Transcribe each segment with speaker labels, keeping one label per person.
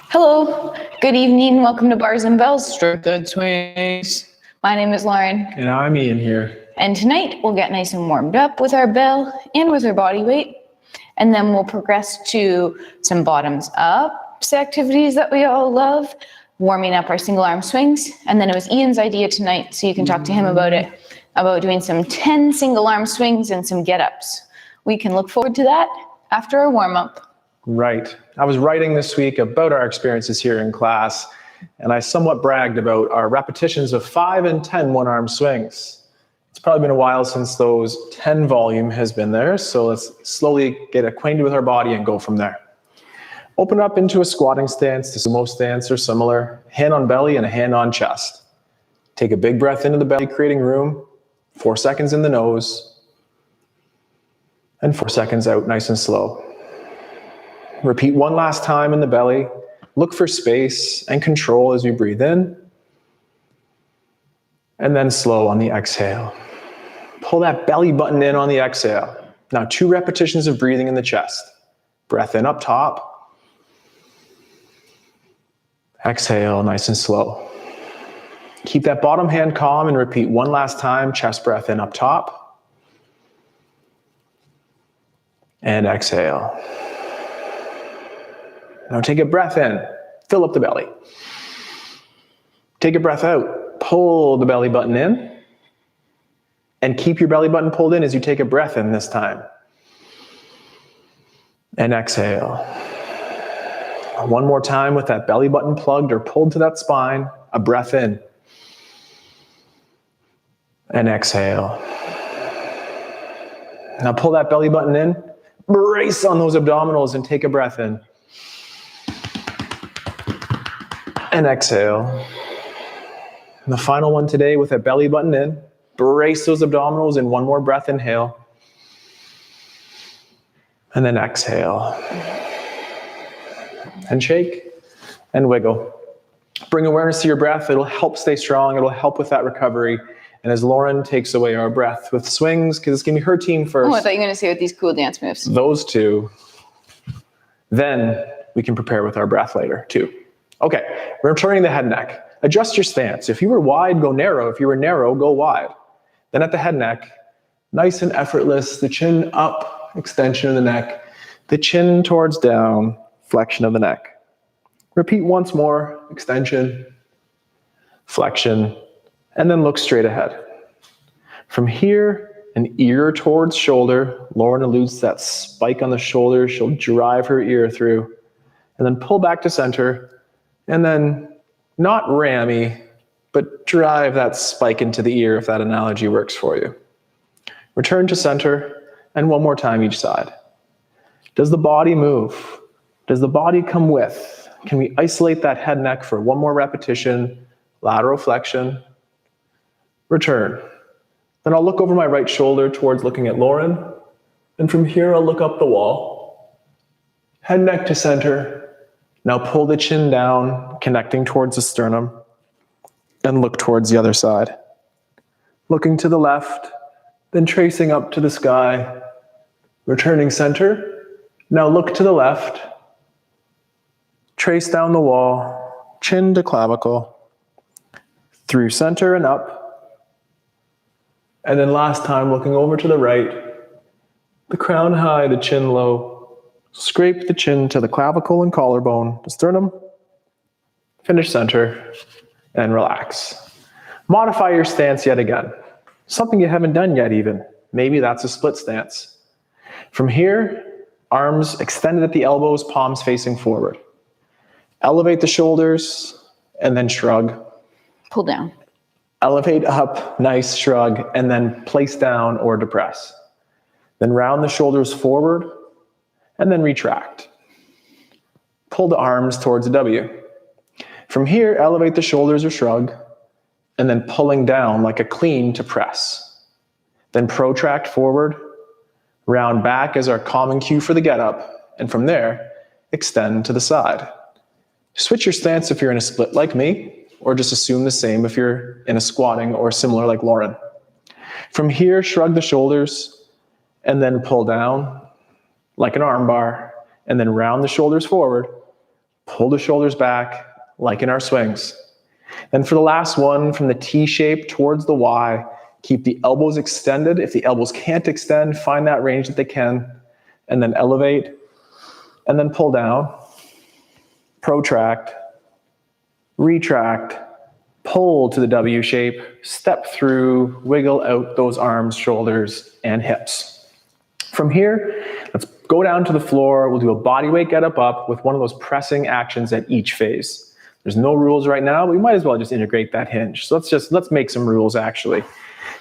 Speaker 1: Hello, good evening, welcome to Bars and Bells, Strength Swings. My name is Lauren.
Speaker 2: And I'm Ian here.
Speaker 1: And tonight we'll get nice and warmed up with our bell and with our body weight. And then we'll progress to some bottoms up activities that we all love, warming up our single arm swings. And then it was Ian's idea tonight, so you can talk to him about it, about doing some 10 single arm swings and some get-ups. We can look forward to that after our warm up.
Speaker 2: Right. I was writing this week about our experiences here in class, and I somewhat bragged about our repetitions of 5 and 10 one-arm swings. It's probably been a while since those 10 volume has been there, so let's slowly get acquainted with our body and go from there. Open up into a squatting stance, the sumo stance or similar, hand on belly and a hand on chest. Take a big breath into the belly, creating room, 4 seconds in the nose, and 4 seconds out, nice and slow. Repeat one last time in the belly. Look for space and control as you breathe in. And then slow on the exhale. Pull that belly button in on the exhale. Now 2 repetitions of breathing in the chest. Breath in up top. Exhale, nice and slow. Keep that bottom hand calm and repeat one last time. Chest breath in up top. And exhale. Now take a breath in, fill up the belly. Take a breath out, pull the belly button in, and keep your belly button pulled in as you take a breath in this time. And exhale. One more time with that belly button plugged or pulled to that spine, a breath in. And exhale. Now pull that belly button in, brace on those abdominals and take a breath in. And exhale. And the final one today with that belly button in. Brace those abdominals and one more breath, inhale. And then exhale. And shake and wiggle. Bring awareness to your breath. It'll help stay strong. It'll help with that recovery. And as Lauren takes away our breath with swings, because it's going to be her team first.
Speaker 1: Oh, I thought you were going to say with these cool dance moves.
Speaker 2: Those 2. Then we can prepare with our breath later too. Okay, we're turning the head and neck. Adjust your stance. If you were wide, go narrow. If you were narrow, go wide. Then at the head and neck, nice and effortless, the chin up, extension of the neck, the chin towards down, flexion of the neck. Repeat once more, extension, flexion, and then look straight ahead. From here, an ear towards shoulder. Lauren alludes to that spike on the shoulder. She'll drive her ear through. And then pull back to center. And then not rammy, but drive that spike into the ear if that analogy works for you. Return to center, and one more time each side. Does the body move? Does the body come with? Can we isolate that head neck for one more repetition? Lateral flexion. Return. Then I'll look over my right shoulder towards looking at Lauren. And from here, I'll look up the wall. Head neck to center. Now pull the chin down, connecting towards the sternum, and look towards the other side. Looking to the left, then tracing up to the sky, returning center. Now look to the left, trace down the wall, chin to clavicle, through center and up. And then last time, looking over to the right, the crown high, the chin low. Scrape the chin to the clavicle and collarbone, the sternum, finish center, and relax. Modify your stance yet again. Something you haven't done yet even. Maybe that's a split stance. From here, arms extended at the elbows, palms facing forward. Elevate the shoulders, and then shrug.
Speaker 1: Pull down.
Speaker 2: Elevate up, nice shrug, and then place down or depress. Then round the shoulders forward, and then retract. Pull the arms towards a W. From here, elevate the shoulders or shrug, and then pulling down like a clean to press. Then protract forward, round back as our common cue for the get up, and from there, extend to the side. Switch your stance if you're in a split like me, or just assume the same if you're in a squatting or similar like Lauren. From here, shrug the shoulders, and then pull down like an arm bar, and then round the shoulders forward, Pull the shoulders back, like in our swings. Then for the last one, from the T shape towards the Y, keep the elbows extended. If the elbows can't extend, find that range that they can, and then elevate, and then pull down, protract, retract, pull to the W shape, step through, wiggle out those arms, shoulders, and hips. From here, let's go down to the floor. We'll do a body weight get up with one of those pressing actions at each phase. There's no rules right now, but we might as well just integrate that hinge. So let's make some rules actually.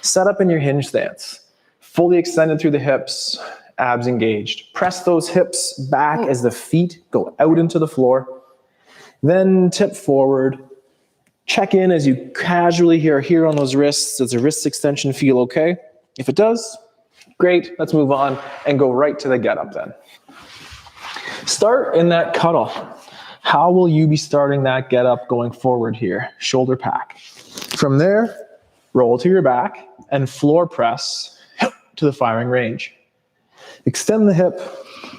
Speaker 2: Set up in your hinge stance. Fully extended through the hips, abs engaged. Press those hips back as the feet go out into the floor. Then tip forward. Check in as you casually here on those wrists. Does the wrist extension feel okay? If it does, great. Let's move on and go right to the get up then. Start in that cuddle. How will you be starting that get up going forward here? Shoulder pack. From there, roll to your back and floor press to the firing range. Extend the hip,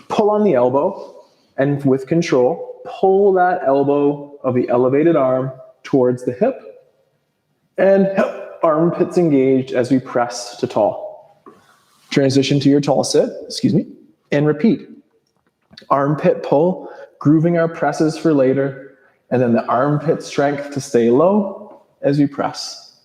Speaker 2: pull on the elbow, and with control, pull that elbow of the elevated arm towards the hip, and armpits engaged as we press to tall. Transition to your tall sit, and repeat. Armpit pull, grooving our presses for later, and then the armpit strength to stay low as we press.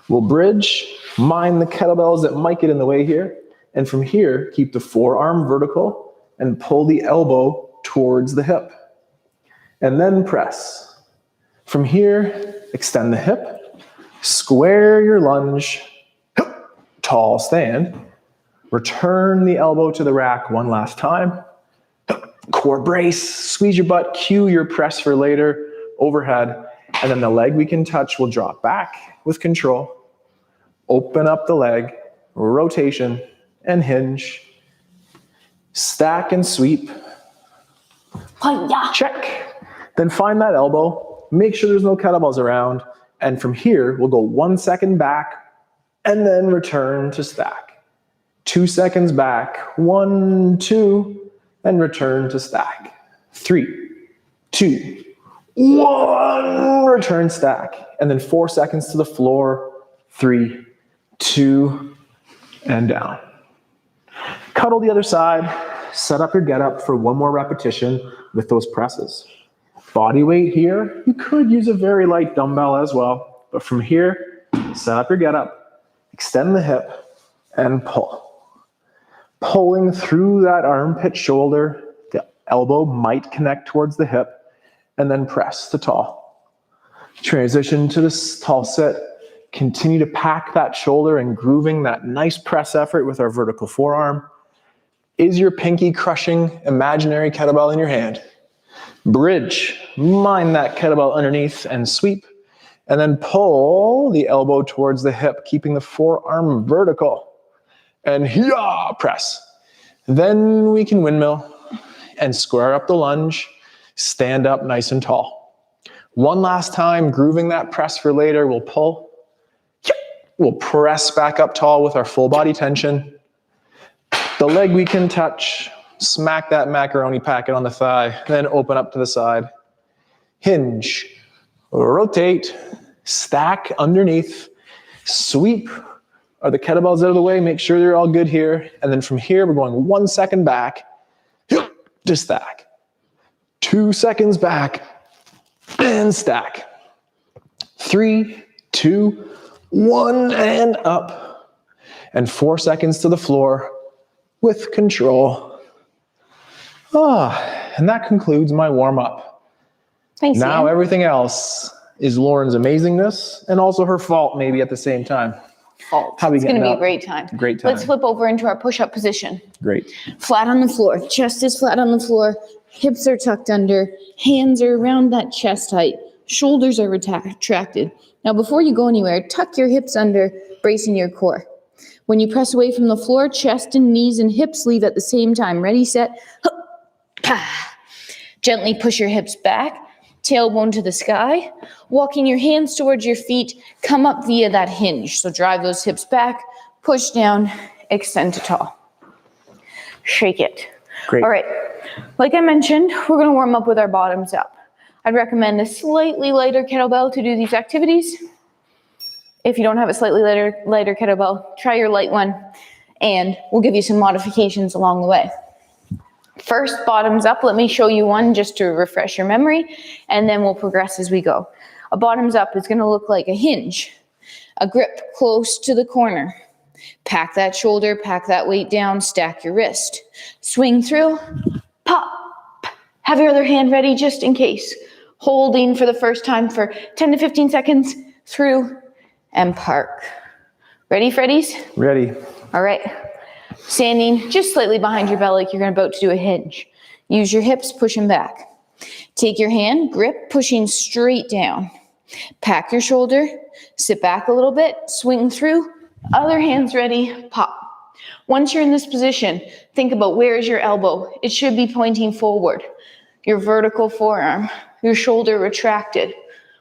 Speaker 2: We'll bridge, mind the kettlebells that might get in the way here, and from here, keep the forearm vertical and pull the elbow towards the hip. And then press. From here, extend the hip, square your lunge, tall stand, return the elbow to the rack one last time, core brace, squeeze your butt, cue your press for later, overhead, and then the leg we can touch will drop back with control, open up the leg, rotation, and hinge, stack and sweep, check, then find that elbow, make sure there's no kettlebells around, and from here, we'll go 1 second back, and then return to stack. 2 seconds back, 1, 2, and return to stack. 3, 2, 1, return stack, and then 4 seconds to the floor, 3, 2, and down. Cuddle the other side, set up your get up for one more repetition with those presses. Body weight here, you could use a very light dumbbell as well, but from here, set up your get up, extend the hip, and pull. Pulling through that armpit shoulder, the elbow might connect towards the hip, and then press to tall. Transition to this tall sit, continue to pack that shoulder and grooving that nice press effort with our vertical forearm. Is your pinky crushing imaginary kettlebell in your hand? Bridge, mind that kettlebell underneath and sweep, and then pull the elbow towards the hip, keeping the forearm vertical, and press. Then we can windmill and square up the lunge, stand up nice and tall. One last time, grooving that press for later, we'll pull, we'll press back up tall with our full body tension. The leg we can touch, smack that macaroni packet on the thigh, then open up to the side. Hinge, rotate, stack underneath, sweep. Are the kettlebells out of the way? Make sure they're all good here. And then from here, we're going 1 second back to stack. 2 seconds back and stack. 3, 2, 1, and up. And 4 seconds to the floor with control. And that concludes my warm-up.
Speaker 1: Thanks,
Speaker 2: Now
Speaker 1: Ian.
Speaker 2: everything else is Lauren's amazingness and also her fault maybe at the same time. How we
Speaker 1: It's going to
Speaker 2: getting
Speaker 1: be a
Speaker 2: up?
Speaker 1: great time.
Speaker 2: Great time.
Speaker 1: Let's flip over into our push-up position.
Speaker 2: Great.
Speaker 1: Flat on the floor. Chest is flat on the floor. Hips are tucked under. Hands are around that chest height. Shoulders are retracted. Now, before you go anywhere, tuck your hips under, bracing your core. When you press away from the floor, chest and knees and hips leave at the same time. Ready, set, gently push your hips back, tailbone to the sky, walking your hands towards your feet, come up via that hinge. So drive those hips back, push down, extend to tall. Shake it.
Speaker 2: Great.
Speaker 1: All right, like I mentioned, we're gonna warm up with our bottoms up. I'd recommend a slightly lighter kettlebell to do these activities. If you don't have a slightly lighter kettlebell, try your light one, and we'll give you some modifications along the way. First, bottoms up, let me show you one just to refresh your memory, and then we'll progress as we go. A bottoms up is gonna look like a hinge, a grip close to the corner. Pack that shoulder, pack that weight down, stack your wrist. Swing through, pop. Have your other hand ready just in case. Holding for the first time for 10 to 15 seconds, through, and park. Ready, Freddies?
Speaker 2: Ready.
Speaker 1: All right. Standing just slightly behind your bell like you're about to do a hinge. Use your hips, push them back. Take your hand, grip, pushing straight down. Pack your shoulder, sit back a little bit, swing through, other hand's ready, pop. Once you're in this position, think about where is your elbow. It should be pointing forward. Your vertical forearm, your shoulder retracted.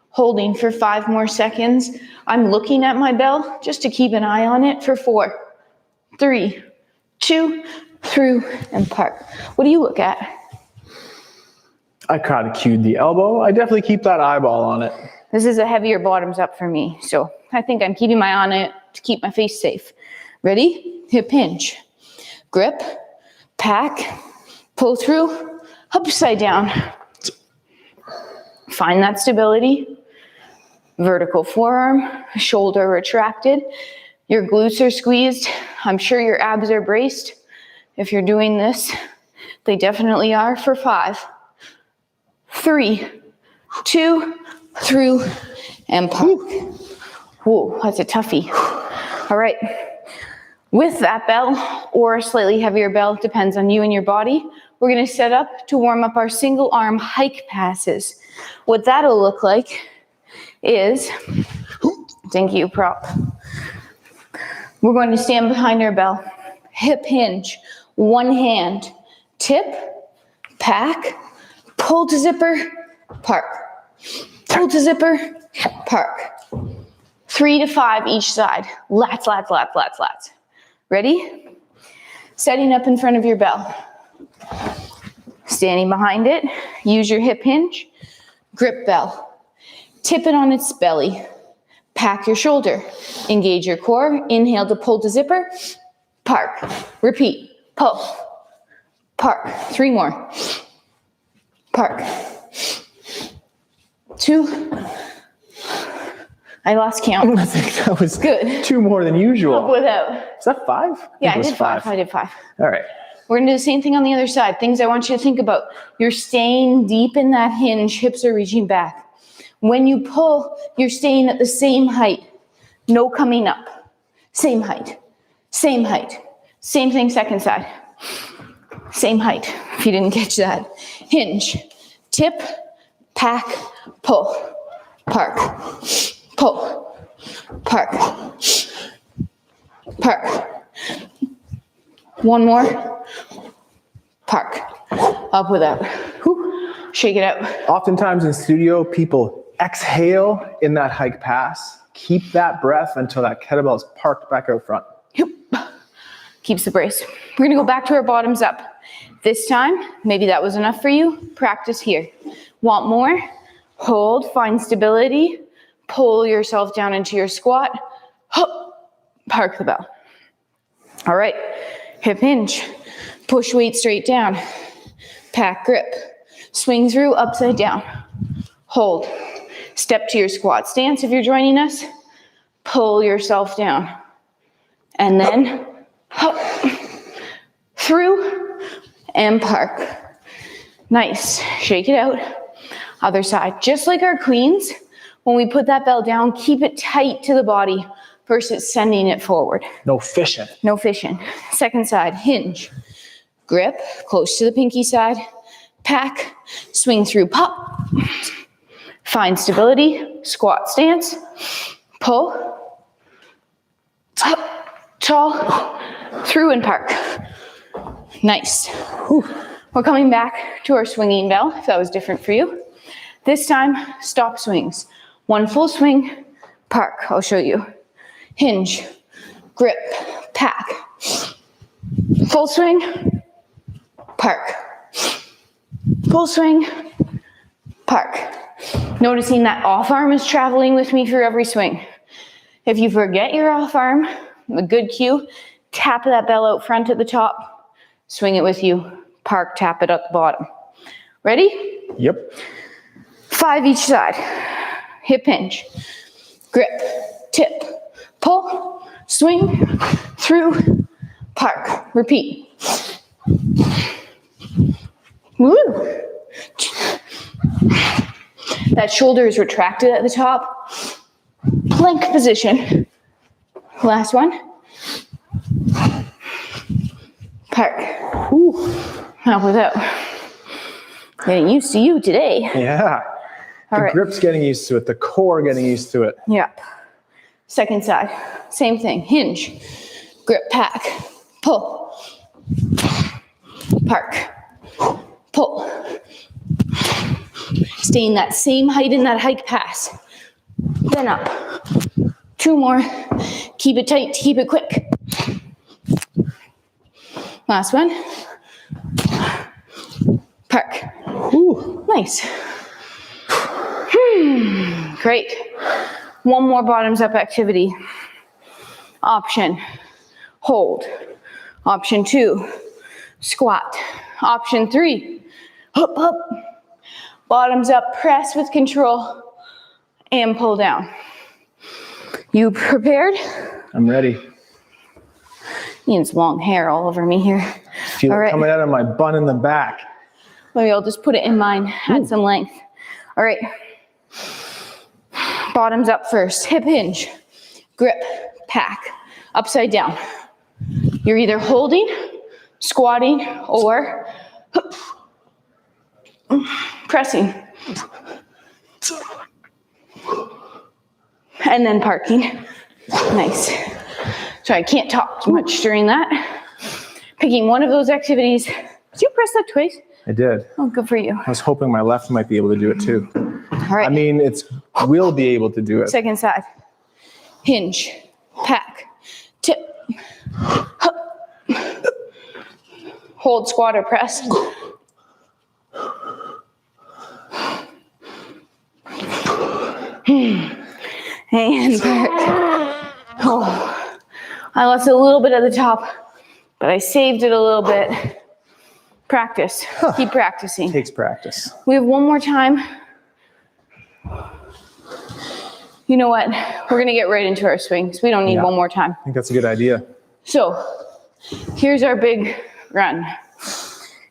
Speaker 1: Holding for 5 more seconds. I'm looking at my bell just to keep an eye on it for 4, 3, 2, through, and park. What do you look at?
Speaker 2: I kind of cued the elbow. I definitely keep that eyeball on it.
Speaker 1: This is a heavier bottoms up for me, so I think I'm keeping my eye on it to keep my face safe. Ready? Hip hinge. Grip, pack, pull through, upside down. Find that stability. Vertical forearm, shoulder retracted. Your glutes are squeezed. I'm sure your abs are braced. If you're doing this, they definitely are for 5, 3, 2, through, and park. Whoa, that's a toughie. All right. With that bell, or a slightly heavier bell, depends on you and your body, we're gonna set up to warm up our single arm hike passes. What that'll look like is, thank you, prop. We're going to stand behind our bell, hip hinge, one hand, tip, pack, pull to zipper, park. Pull to zipper, park. 3 to 5 each side. Lats, lats, lats, lats, lats. Ready? Setting up in front of your bell. Standing behind it, use your hip hinge, grip bell. Tip it on its belly. Pack your shoulder. Engage your core. Inhale to pull to zipper. Park. Repeat. Pull. Park. 3 more. Park. 2. I lost count.
Speaker 2: I think that was
Speaker 1: Good.
Speaker 2: 2 more than usual.
Speaker 1: Up without.
Speaker 2: Is that 5?
Speaker 1: Yeah, I did 5. I did 5.
Speaker 2: All right.
Speaker 1: We're gonna do the same thing on the other side. Things I want you to think about. You're staying deep in that hinge. Hips are reaching back. When you pull, you're staying at the same height. No coming up. Same height. Same height. Same thing second side. Same height, if you didn't catch that. Hinge. Tip, pack, pull. Park. Pull. Park. Park. 1 more. Park. Up without. Whew. Shake it out.
Speaker 2: Oftentimes in studio, people exhale in that hike pass. Keep that breath until that kettlebell is parked back out front.
Speaker 1: Yep. Keeps the brace. We're gonna go back to our bottoms up. This time, maybe that was enough for you. Practice here. Want more? Hold, find stability. Pull yourself down into your squat. Hup. Park the bell. All right. Hip hinge. Push weight straight down. Pack grip. Swing through upside down. Hold. Step to your squat stance if you're joining us. Pull yourself down. And then hop, through, and park. Nice. Shake it out. Other side. Just like our queens, when we put that bell down, keep it tight to the body versus sending it forward.
Speaker 2: No fishing.
Speaker 1: No fishing. Second side. Hinge. Grip. Close to the pinky side. Pack. Swing through. Pop. Find stability. Squat stance. Pull. Up. Tall. Through and park. Nice. Whew. We're coming back to our swinging bell, if that was different for you. This time, stop swings. 1 full swing, park. I'll show you. Hinge, grip, pack. Full swing, park. Full swing, park. Noticing that off arm is traveling with me through every swing. If you forget your off arm, a good cue, tap that bell out front at the top, swing it with you, park, tap it at the bottom. Ready?
Speaker 2: Yep.
Speaker 1: 5 each side. Hip hinge, grip, tip, pull, swing, through, park. Repeat. Woo! That shoulder is retracted at the top. Plank position. Last one. Park. Whew. Now without getting used to you today.
Speaker 2: Yeah.
Speaker 1: All
Speaker 2: The
Speaker 1: right.
Speaker 2: grip's getting used to it. The core getting used to it.
Speaker 1: Yep. Second side. Same thing. Hinge. Grip, pack. Pull. Park. Pull. Staying that same height in that hike pass. Then up. 2 more. Keep it tight, keep it quick. Last one. Park.
Speaker 2: Whew.
Speaker 1: Nice. Great. One more bottoms up activity. Option, hold. Option 2, squat. Option 3, up, up. Bottoms up, press with control, and pull down. You prepared?
Speaker 2: I'm ready.
Speaker 1: Ian's long hair all over me here.
Speaker 2: Feel
Speaker 1: All
Speaker 2: it
Speaker 1: right.
Speaker 2: coming out of my bun in the back.
Speaker 1: Maybe I'll just put it in mine, add some length. All right. Bottoms up first. Hip hinge, grip, pack, upside down. You're either holding, squatting, or pressing. And then parking. Nice. So I can't talk too much during that. Picking one of those activities. Did you press that twice?
Speaker 2: I did.
Speaker 1: Oh, good for you.
Speaker 2: I was hoping my left might be able to do it too.
Speaker 1: All right.
Speaker 2: I mean, we'll be able to do it.
Speaker 1: Second side. Hinge, pack, tip, hold, squat, or press. And park. Oh, I lost a little bit at the top, but I saved it a little bit. Practice. Keep practicing.
Speaker 2: Takes practice.
Speaker 1: We have one more time. You know what? We're gonna get right into our swings. We don't need one more time.
Speaker 2: I think that's a good idea.
Speaker 1: So here's our big run.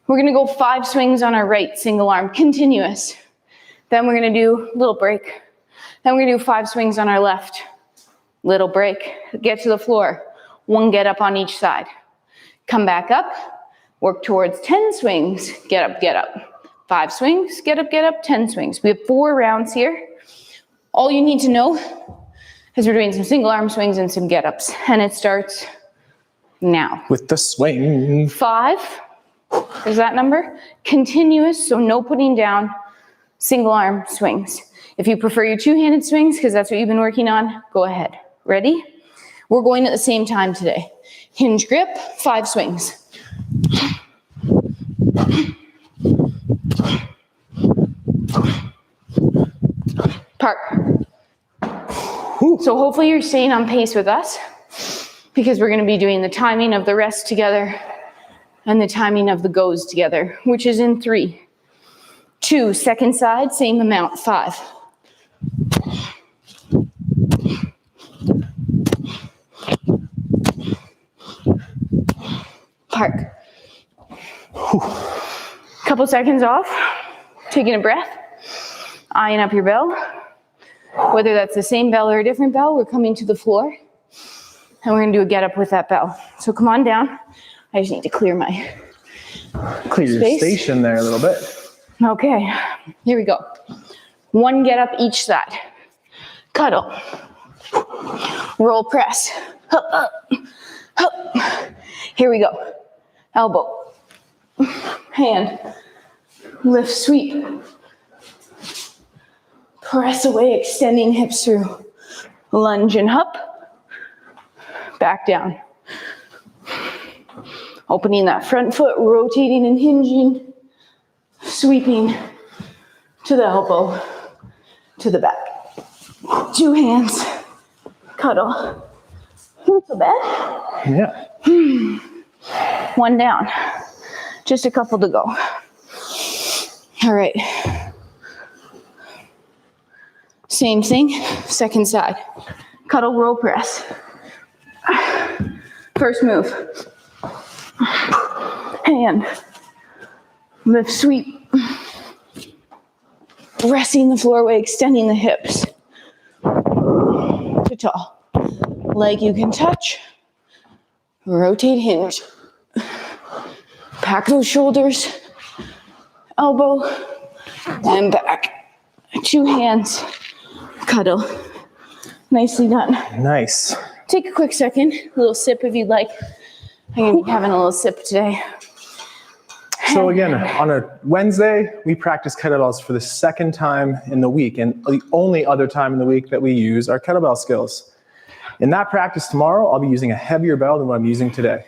Speaker 1: We're gonna go 5 swings on our right single arm, continuous. Then we're gonna do a little break. Then we're gonna do 5 swings on our left, little break. Get to the floor, 1 get up on each side. Come back up, work towards 10 swings, get up, get up. 5 swings, get up, 10 swings. We have 4 rounds here. All you need to know is we're doing some single arm swings and some get-ups, and it starts now.
Speaker 2: With the swing.
Speaker 1: 5 is that number. Continuous, so no putting down, single arm swings. If you prefer your 2-handed swings, because that's what you've been working on, go ahead. Ready? We're going at the same time today. Hinge grip, 5 swings. Park. So hopefully you're staying on pace with us, because we're going to be doing the timing of the rest together and the timing of the goes together, which is in 3. 2, second side, same amount, 5. Park. Couple seconds off, taking a breath, eyeing up your bell. Whether that's the same bell or a different bell, we're coming to the floor and we're gonna do a get up with that bell. So come on down. I just need to clear my
Speaker 2: Clear your
Speaker 1: space.
Speaker 2: station there a little bit.
Speaker 1: Okay, here we go. 1 get up each side. Cuddle. Roll press. Hup, up, hup. Here we go. Elbow. Hand. Lift, sweep. Press away, extending hips through. Lunge and hup. Back down. Opening that front foot, rotating and hinging. Sweeping to the elbow, to the back. 2 hands, cuddle. Not so bad.
Speaker 2: Yeah.
Speaker 1: 1 down. Just a couple to go. All right. Same thing, second side. Cuddle row press. First move. Hand. Lift, sweep. Resting the floorway, extending the hips. To tall. Leg you can touch. Rotate hinge. Pack those shoulders. Elbow and back. 2 hands. Cuddle. Nicely done.
Speaker 2: Nice.
Speaker 1: Take a quick second. A little sip if you'd like. I'm going to be having a little sip today.
Speaker 2: So again, on a Wednesday, we practice kettlebells for the second time in the week, and the only other time in the week that we use our kettlebell skills. In that practice tomorrow, I'll be using a heavier bell than what I'm using today.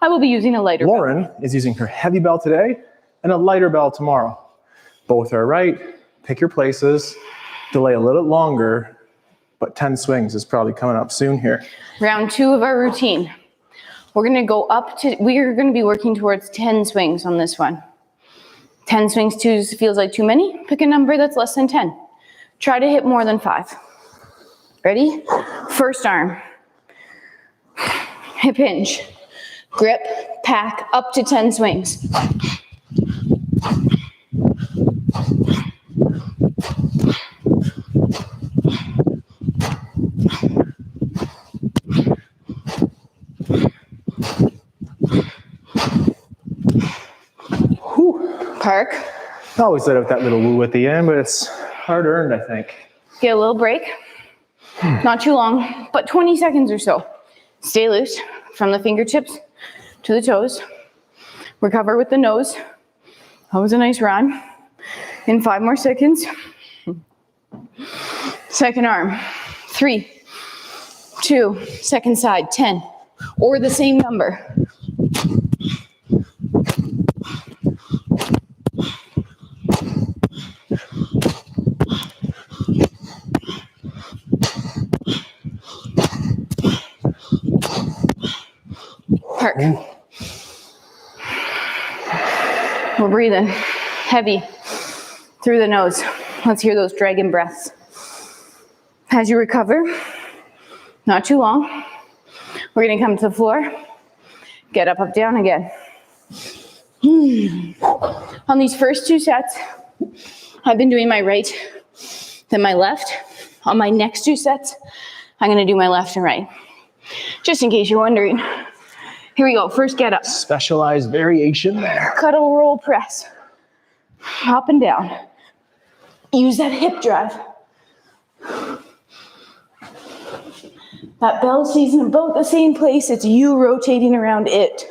Speaker 1: I will be using a lighter
Speaker 2: Lauren
Speaker 1: bell.
Speaker 2: is using her heavy bell today and a lighter bell tomorrow. Both are right. Pick your places. Delay a little bit longer, but 10 swings is probably coming up soon here.
Speaker 1: Round 2 of our routine. We're going to go up to, we are going to be working towards 10 swings on this one. 10 swings feels like too many. Pick a number that's less than 10. Try to hit more than 5. Ready? First arm. Hip hinge. Grip, pack, up to 10 swings. Park.
Speaker 2: I always let out that little woo at the end, but it's hard earned, I think.
Speaker 1: Get a little break. Not too long, but 20 seconds or so. Stay loose from the fingertips to the toes. Recover with the nose. That was a nice rhyme. In 5 more seconds. Second arm. 3, 2, second side, 10. Or the same number. Park. We're breathing heavy through the nose. Let's hear those dragon breaths. As you recover, not too long, we're going to come to the floor. Get up, up, down again. On these first 2 sets, I've been doing my right, then my left. On my next 2 sets, I'm going to do my left and right. Just in case you're wondering. Here we go. First get up.
Speaker 2: Specialized variation there.
Speaker 1: Cuddle roll press. Up and down. Use that hip drive. That bell stays in about the same place. It's you rotating around it.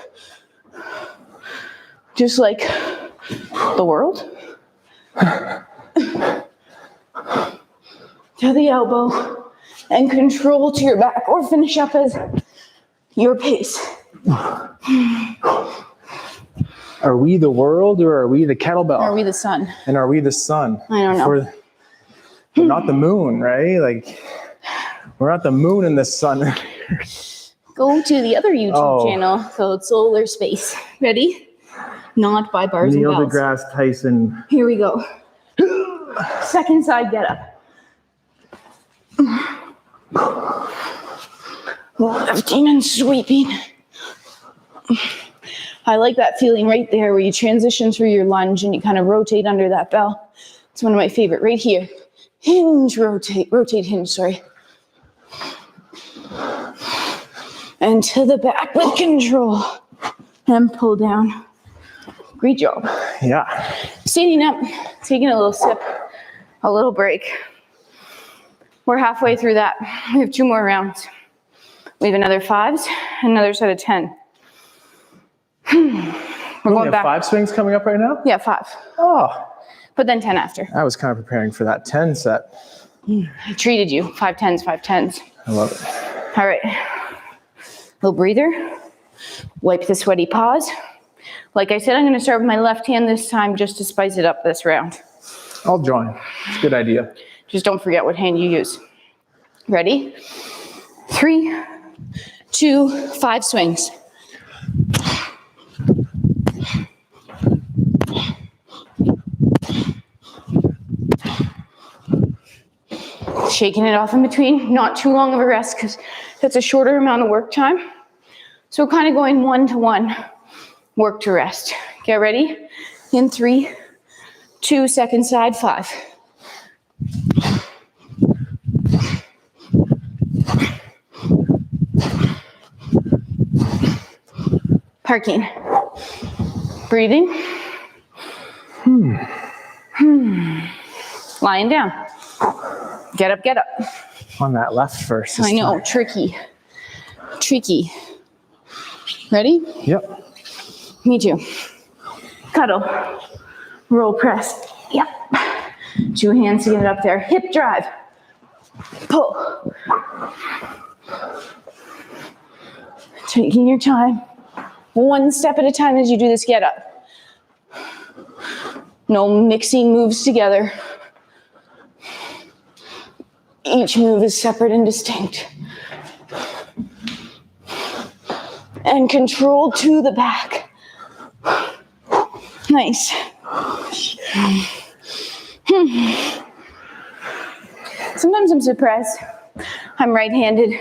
Speaker 1: Just like the world. To the elbow. And control to your back. Or finish up as your pace.
Speaker 2: Are we the world or are we the kettlebell?
Speaker 1: Are we the sun?
Speaker 2: And are we the sun?
Speaker 1: I don't know.
Speaker 2: We're not the moon, right? Like, we're not the moon and the sun.
Speaker 1: Go to the other YouTube channel called Solar Space. Ready? Not by bars
Speaker 2: Neil
Speaker 1: and bells.
Speaker 2: deGrasse Tyson.
Speaker 1: Here we go. Second side get up. Lifting and sweeping. I like that feeling right there where you transition through your lunge and you kind of rotate under that bell. It's one of my favorite right here. Hinge, rotate hinge, sorry. And to the back with control. And pull down. Great job.
Speaker 2: Yeah.
Speaker 1: Standing up, taking a little sip, a little break. We're halfway through that. We have 2 more rounds. We have another 5s, another set of 10. We're going back.
Speaker 2: 5 swings coming up right now?
Speaker 1: Yeah, 5.
Speaker 2: Oh.
Speaker 1: But then 10 after.
Speaker 2: I was kind of preparing for that 10 set.
Speaker 1: I treated you. 5 10s, 5 10s.
Speaker 2: I love it.
Speaker 1: All right. Little breather. Wipe the sweaty paws. Like I said, I'm going to start with my left hand this time just to spice it up this round.
Speaker 2: I'll join. It's a good idea.
Speaker 1: Just don't forget what hand you use. Ready? 3, 2, 5 swings. Shaking it off in between, not too long of a rest because that's a shorter amount of work time. So kind of going 1-to-1, work to rest. Get ready? In 3, 2, second side, 5. Parking. Breathing. Lying down. Get up, get up.
Speaker 2: On that left first.
Speaker 1: I know, tricky. Tricky. Ready?
Speaker 2: Yep.
Speaker 1: Me too. Cuddle. Roll press. Yep. 2 hands to get it up there. Hip drive. Pull. Taking your time. 1 step at a time as you do this get up. No mixing moves together. Each move is separate and distinct. And control to the back. Nice. Sometimes I'm surprised. I'm right-handed.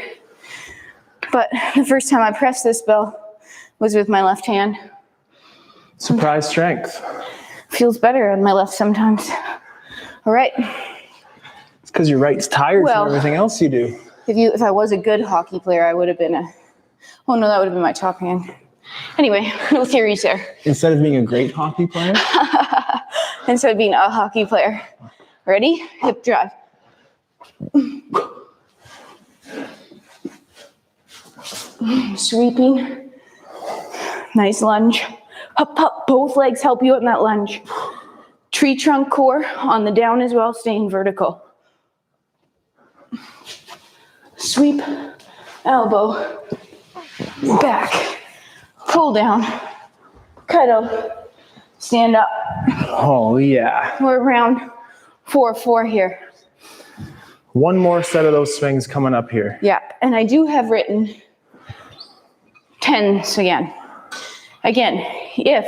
Speaker 1: But the first time I pressed this bell was with my left hand.
Speaker 2: Surprise strength.
Speaker 1: Feels better on my left sometimes. All right.
Speaker 2: It's because your right's tired
Speaker 1: Well,
Speaker 2: from everything else you do.
Speaker 1: If I was a good hockey player, I would have been oh no, that would have been my top hand. Anyway, no theories there.
Speaker 2: Instead of being a great hockey player?
Speaker 1: Instead of being a hockey player. Ready? Hip drive. Sweeping. Nice lunge. Up, up. Both legs help you in that lunge. Tree trunk core on the down as well, staying vertical. Sweep, elbow, back, pull down, cuddle, stand up.
Speaker 2: Oh, yeah.
Speaker 1: We're around 4-4 here.
Speaker 2: 1 more set of those swings coming up here.
Speaker 1: Yeah, and I do have written 10s again. Again, if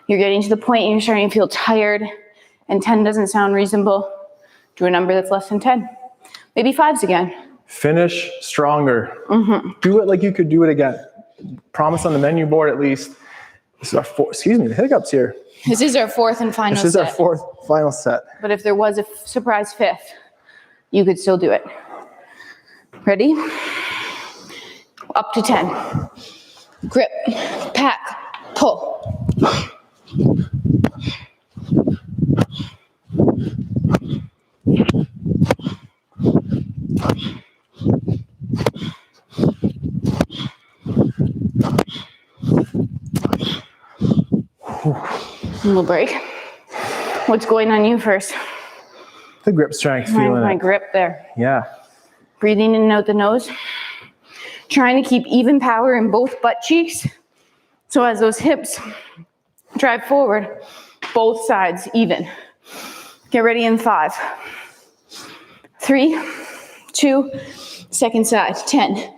Speaker 1: you're getting to the point and you're starting to feel tired and 10 doesn't sound reasonable, do a number that's less than 10. Maybe 5s again.
Speaker 2: Finish stronger. Do it like you could do it again. Promise on the menu board at least. This is our the hiccups here.
Speaker 1: This is our 4th and final set.
Speaker 2: This is our 4th final set.
Speaker 1: But if there was a surprise 5th, you could still do it. Ready? Up to 10. Grip, pack, pull. Little break. What's going on you first?
Speaker 2: The grip strength, feeling
Speaker 1: My
Speaker 2: it.
Speaker 1: grip there.
Speaker 2: Yeah.
Speaker 1: Breathing in and out the nose. Trying to keep even power in both butt cheeks. So as those hips drive forward, both sides even. Get ready in 5. 3, 2, second side, 10.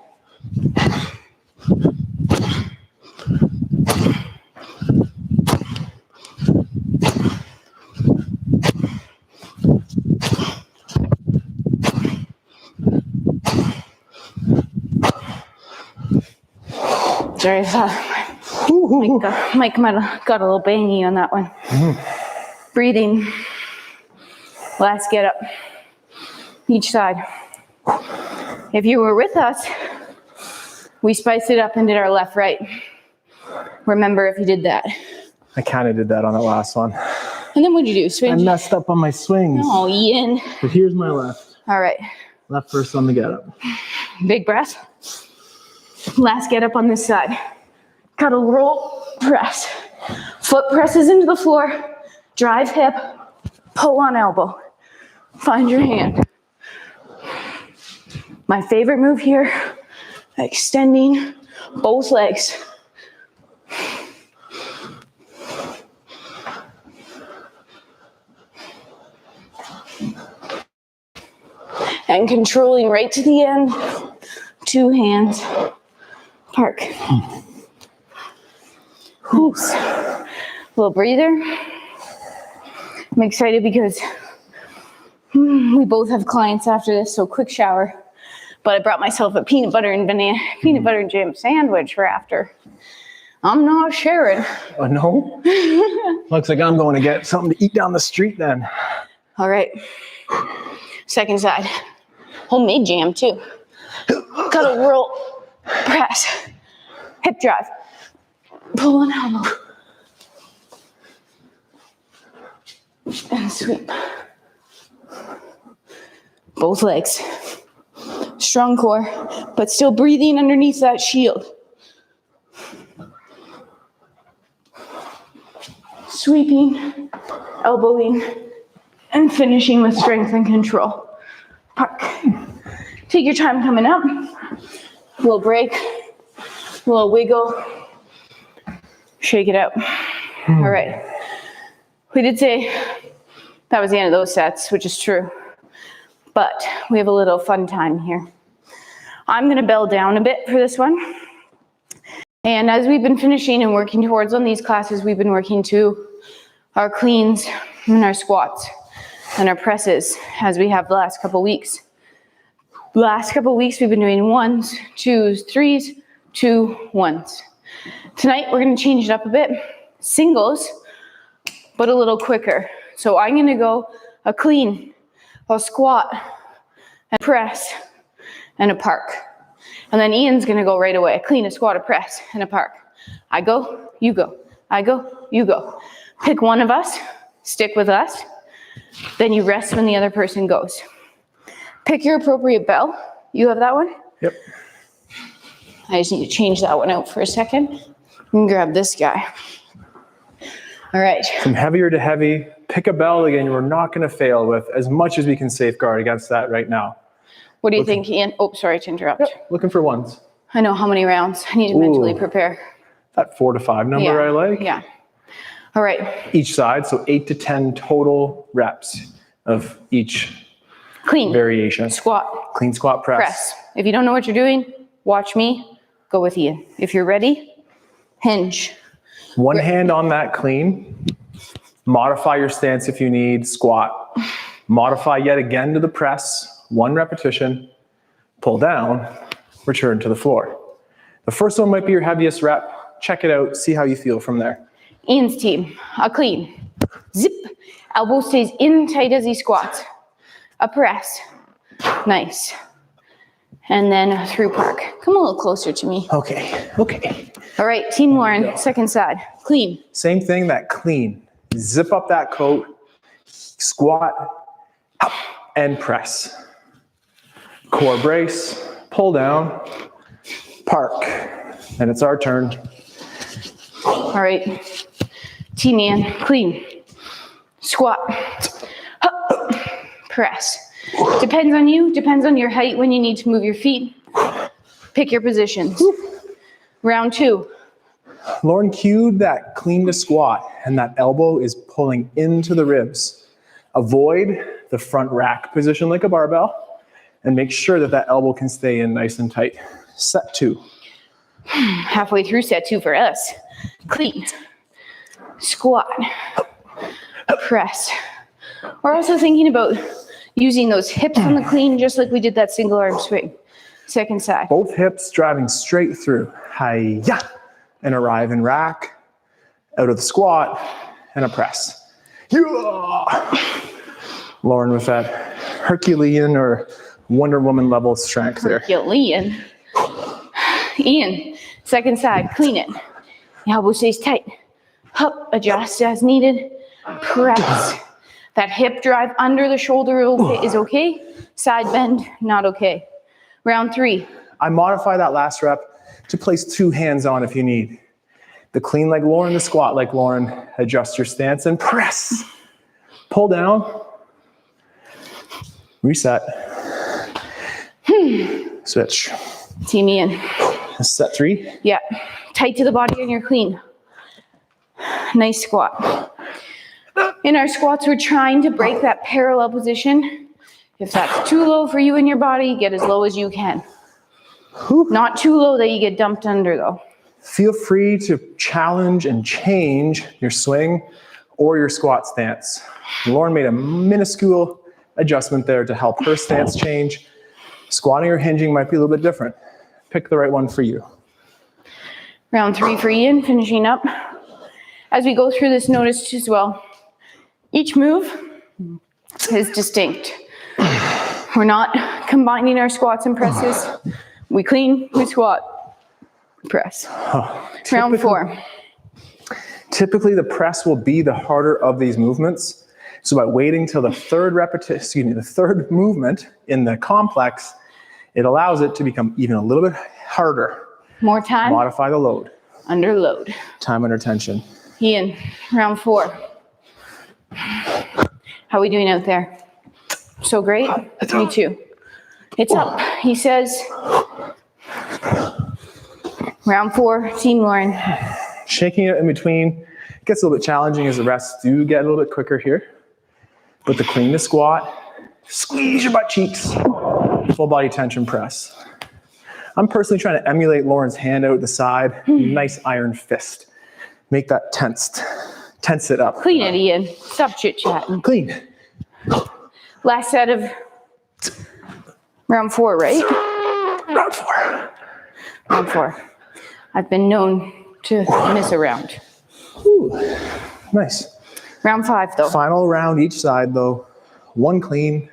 Speaker 1: Sorry, Mike might have got a little bangy on that one. Breathing. Last get up. Each side. If you were with us, we spiced it up and did our left, right. Remember if you did that.
Speaker 2: I kind of did that on the last one.
Speaker 1: And then what'd you do? Swing?
Speaker 2: I messed up on my swings.
Speaker 1: Oh, Ian.
Speaker 2: But here's my left.
Speaker 1: All right.
Speaker 2: Left first on the get up.
Speaker 1: Big breath. Last get up on this side. Cuddle, roll, press. Foot presses into the floor. Drive hip. Pull on elbow. Find your hand. My favorite move here, extending both legs. And controlling right to the end. 2 hands. Park. Little breather. I'm excited because we both have clients after this, so quick shower. But I brought myself a peanut butter and jam sandwich for after. I'm not sharing.
Speaker 2: Oh, no? Looks like I'm going to get something to eat down the street then.
Speaker 1: All right. Second side. Homemade jam too. Gotta roll, press, hip drive, pull an elbow, and sweep. Both legs. Strong core, but still breathing underneath that shield. Sweeping, elbowing, and finishing with strength and control. Park. Take your time coming up. A little break, a little wiggle. Shake it out. All right. We did say that was the end of those sets, which is true. But we have a little fun time here. I'm going to bell down a bit for this one. And as we've been finishing and working towards on these classes, we've been working to our cleans and our squats and our presses as we have the last couple weeks. Last couple weeks, we've been doing 1s, 2s, 3s, 2, 1s. Tonight, we're going to change it up a bit. Singles, but a little quicker. So I'm going to go a clean, a squat, a press, and a park. And then Ian's going to go right away. A clean, a squat, a press, and a park. I go, you go. I go, you go. Pick one of us, stick with us. Then you rest when the other person goes. Pick your appropriate bell. You have that one?
Speaker 2: Yep.
Speaker 1: I just need to change that one out for a second. And grab this guy. All right.
Speaker 2: From heavier to heavy, pick a bell again we're not going to fail with as much as we can safeguard against that right now.
Speaker 1: What do you think, Ian? Oh, sorry to interrupt.
Speaker 2: Yep. Looking for 1s.
Speaker 1: I know how many rounds. I need to mentally prepare.
Speaker 2: That 4 to 5 number I like.
Speaker 1: Yeah. All right.
Speaker 2: Each side, so 8 to 10 total reps of each
Speaker 1: Clean.
Speaker 2: Variation.
Speaker 1: Squat.
Speaker 2: Clean squat press.
Speaker 1: Press. If you don't know what you're doing, watch me. Go with Ian. If you're ready, hinge.
Speaker 2: One hand on that clean. Modify your stance if you need. Squat. Modify yet again to the press. 1 repetition. Pull down. Return to the floor. The first one might be your heaviest rep. Check it out. See how you feel from there.
Speaker 1: Ian's team. A clean. Zip. Elbow stays in tight as he squats. A press. Nice. And then a through park. Come a little closer to me.
Speaker 2: Okay.
Speaker 1: All right, Team Lauren, second side. Clean.
Speaker 2: Same thing, that clean. Zip up that coat, squat, up, and press. Core brace, pull down, park. And it's our turn.
Speaker 1: All right, Team Ian, clean. Squat. Up. Press. Depends on you, depends on your height when you need to move your feet. Pick your positions. Round 2.
Speaker 2: Lauren cued that clean to squat, and that elbow is pulling into the ribs. Avoid the front rack position like a barbell, and make sure that that elbow can stay in nice and tight. Set 2.
Speaker 1: Halfway through set 2 for us. Clean. Squat. Press. We're also thinking about using those hips on the clean, just like we did that single arm swing. Second side.
Speaker 2: Both hips driving straight through. Hi-ya. And arrive in rack, out of the squat, and a press. Yeah. Lauren with that Herculean or Wonder Woman level strength there.
Speaker 1: Herculean. Ian, second side, clean it. The elbow stays tight. Up, adjust as needed. Press. That hip drive under the shoulder is okay. Side bend, not okay. Round 3.
Speaker 2: I modify that last rep to place 2 hands on if you need. The clean like Lauren, the squat like Lauren. Adjust your stance and press. Pull down. Reset. Switch.
Speaker 1: Team Ian.
Speaker 2: Set 3.
Speaker 1: Yeah. Tight to the body on your clean. Nice squat. In our squats, we're trying to break that parallel position If that's too low for you and your body, get as low as you can. Not too low that you get dumped under though.
Speaker 2: Feel free to challenge and change your swing or your squat stance. Lauren made a minuscule adjustment there to help her stance change. Squatting or hinging might be a little bit different. Pick the right one for you.
Speaker 1: Round 3 for Ian, finishing up. As we go through this, notice as well, each move is distinct. We're not combining our squats and presses. We clean, we squat, press. Round 4.
Speaker 2: Typically the press will be the harder of these movements. So by waiting till the third movement in the complex, it allows it to become even a little bit harder.
Speaker 1: More time.
Speaker 2: Modify the load.
Speaker 1: Under load.
Speaker 2: Time under tension.
Speaker 1: Ian, round 4. How are we doing out there? So great? Me too. It's up, he says. Round 4, Team Lauren.
Speaker 2: Shaking it in between. It gets a little bit challenging as the rests do get a little bit quicker here. But the clean to squat, squeeze your butt cheeks, full body tension press. I'm personally trying to emulate Lauren's hand out the side, nice iron fist. Make that tensed, tense it up.
Speaker 1: Clean it, Ian. Stop chit-chatting.
Speaker 2: Clean.
Speaker 1: Last set of round 4, right?
Speaker 2: Round 4.
Speaker 1: Round 4. I've been known to miss a round.
Speaker 2: Ooh, nice.
Speaker 1: Round 5 though.
Speaker 2: Final round each side though. 1 clean,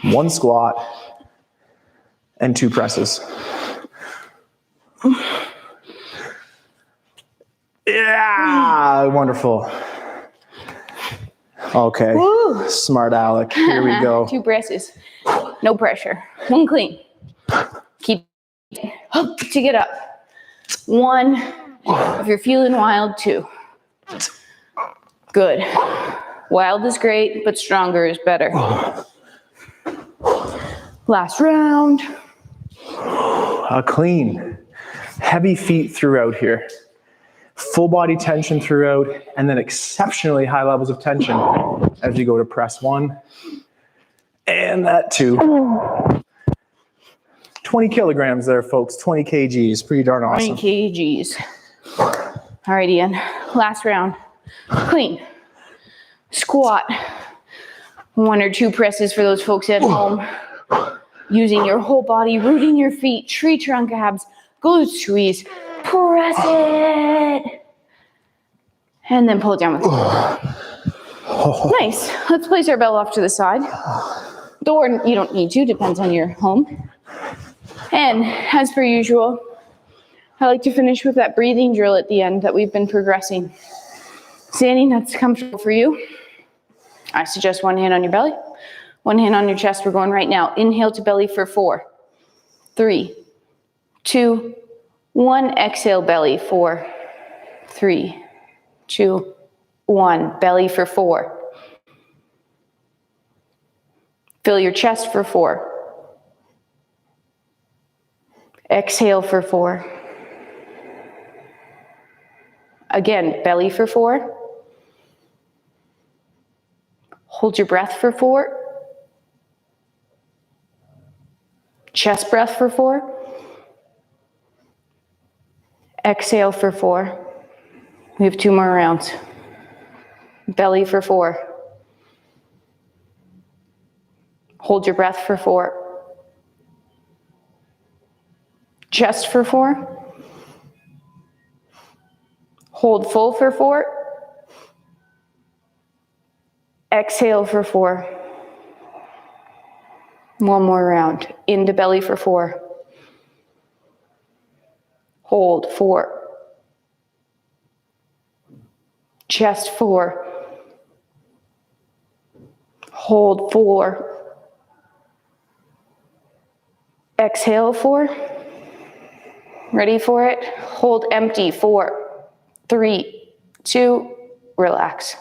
Speaker 2: 1 squat, and 2 presses. Yeah, wonderful. Okay,
Speaker 1: Woo.
Speaker 2: Smart Alec, here we go.
Speaker 1: 2 presses. No pressure. 1 clean. Keep to get up. 1, if you're feeling wild, 2. Good. Wild is great, but stronger is better. Last round.
Speaker 2: A clean. Heavy feet throughout here. Full body tension throughout, and then exceptionally high levels of tension as you go to press 1 and that 2. 20 kilograms there, folks. 20 kgs. Pretty darn awesome.
Speaker 1: 20 kgs. All right, Ian. Last round. Clean. Squat. 1 or 2 presses for those folks at home. Using your whole body, rooting your feet, tree trunk abs, glute squeeze, press it. And then pull it down with Nice. Let's place our bell off to the side. Or you don't need to, depends on your home. And as per usual, I like to finish with that breathing drill at the end that we've been progressing. Standing, that's comfortable for you. I suggest 1 hand on your belly, 1 hand on your chest. We're going right now. Inhale to belly for 4, 3, 2, 1. Exhale, belly, 4, 3, 2, 1. Belly for 4. Fill your chest for 4. Exhale for 4. Again, belly for 4. Hold your breath for 4. Chest breath for 4. Exhale for 4. We have 2 more rounds. Belly for 4. Hold your breath for 4. Chest for 4. Hold full for 4. Exhale for 4. 1 more round. Into belly for 4. Hold 4. Chest 4. Hold 4. Exhale 4. Ready for it? Hold empty. 4, 3, 2, relax.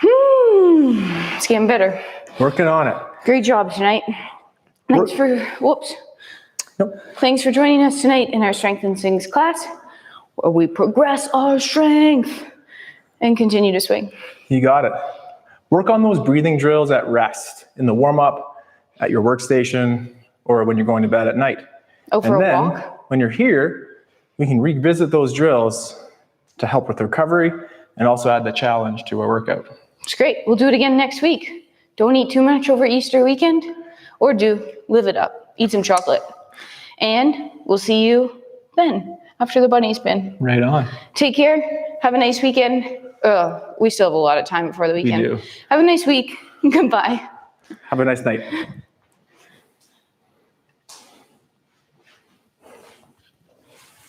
Speaker 1: It's getting better.
Speaker 2: Working on it.
Speaker 1: Great job tonight. Thanks for joining us tonight in our Strength and Swings class, where we progress our strength and continue to swing.
Speaker 2: You got it. Work on those breathing drills at rest, in the warm-up, at your workstation, or when you're going to bed at night.
Speaker 1: Oh, for
Speaker 2: And
Speaker 1: a
Speaker 2: then,
Speaker 1: walk?
Speaker 2: when you're here, we can revisit those drills to help with recovery and also add the challenge to our workout.
Speaker 1: It's great. We'll do it again next week. Don't eat too much over Easter weekend, or live it up. Eat some chocolate. And we'll see you then, after the bunny spin.
Speaker 2: Right on.
Speaker 1: Take care. Have a nice weekend. We still have a lot of time before the weekend.
Speaker 2: We do.
Speaker 1: Have a nice week. Goodbye.
Speaker 2: Have a nice night.